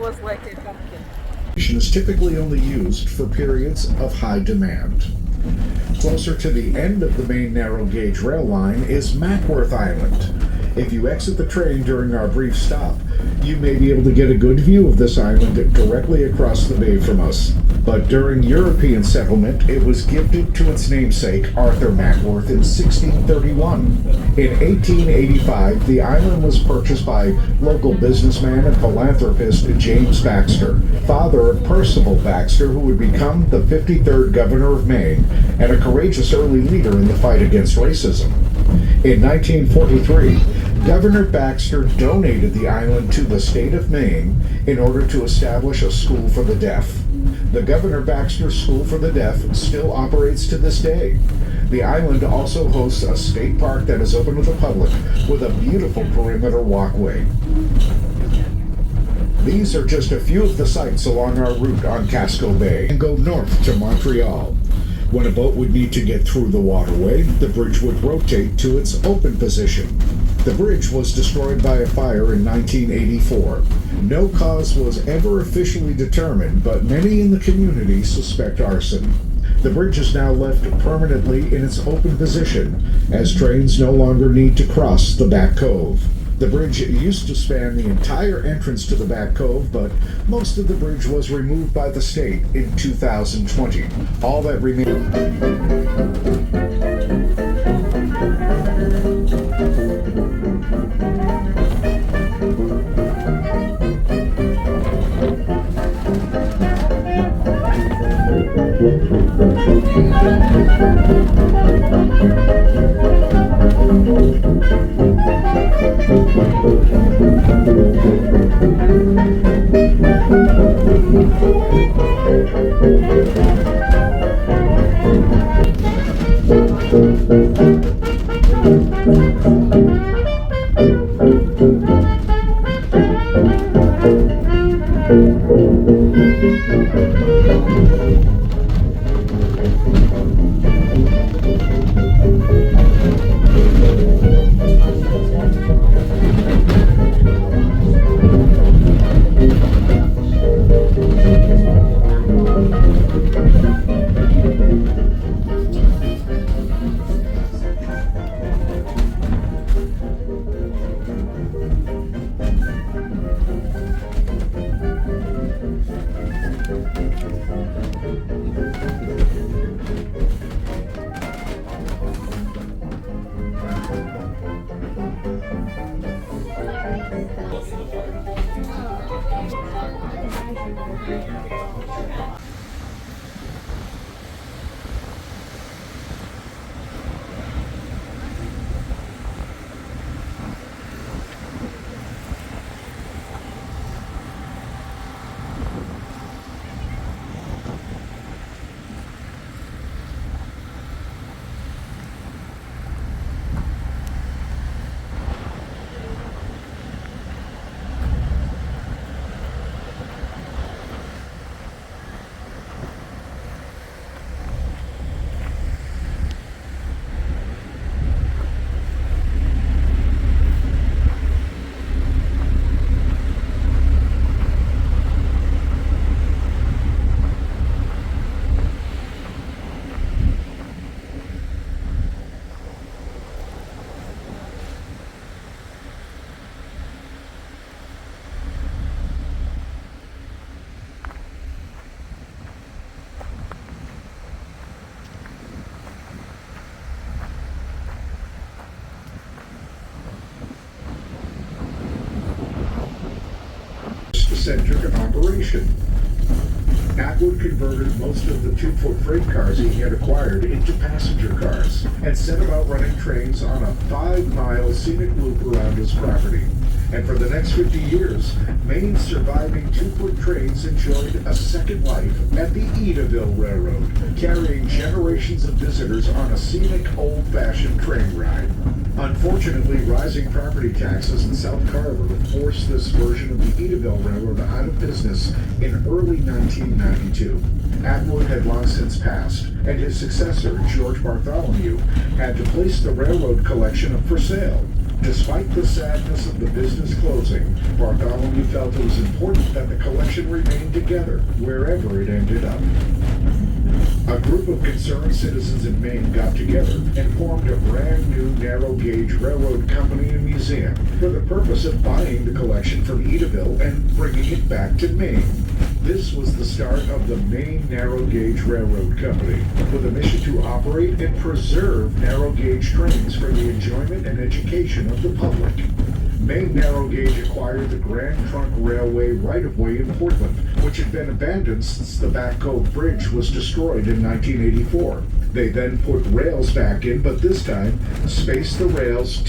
was like a pumpkin. Is typically only used for periods of high demand. Closer to the end of the Maine Narrow Gauge rail line is Mackworth Island. If you exit the train during our brief stop, you may be able to get a good view of this island directly across the bay from us. But during European settlement, it was gifted to its namesake, Arthur Mackworth, in 1631. In 1885, the island was purchased by local businessman and philanthropist James Baxter, father of Percival Baxter, who would become the 53rd governor of Maine and a courageous early leader in the fight against racism. In 1943, Governor Baxter donated the island to the state of Maine in order to establish a school for the deaf. The Governor Baxter School for the Deaf still operates to this day. The island also hosts a state park that is open to the public with a beautiful perimeter walkway. These are just a few of the sights along our route on Casco Bay and go north to Montreal. When a boat would need to get through the waterway, the bridge would rotate to its open position. The bridge was destroyed by a fire in 1984. No cause was ever officially determined, but many in the community suspect arson. The bridge is now left permanently in its open position, as trains no longer need to cross the back cove. The bridge used to span the entire entrance to the back cove, but most of the bridge was removed by the state in 2020. All that remained. Centric in operation. Atwood converted most of the 2-foot freight cars he had acquired into passenger cars and set about running trains on a 5-mile scenic loop around his property. And for the next 50 years, Maine's surviving 2-foot trains enjoyed a second life at the Edaville Railroad, carrying generations of visitors on a scenic, old-fashioned train ride. Unfortunately, rising property taxes in South Carver forced this version of the Edaville Railroad out of business in early 1992. Atwood had long since passed, and his successor, George Bartholomew, had to place the railroad collection up for sale. Despite the sadness of the business closing, Bartholomew felt it was important that the collection remain together wherever it ended up. A group of concerned citizens in Maine got together and formed a brand new narrow gauge railroad company and museum for the purpose of buying the collection from Edaville and bringing it back to Maine. This was the start of the Maine Narrow Gauge Railroad Company, with a mission to operate and preserve narrow gauge trains for the enjoyment and education of the public. Maine Narrow Gauge acquired the Grand Trunk Railway right-of-way in Portland, which had been abandoned since the Back Cove Bridge was destroyed in 1984. They then put rails back in, but this time spaced the rails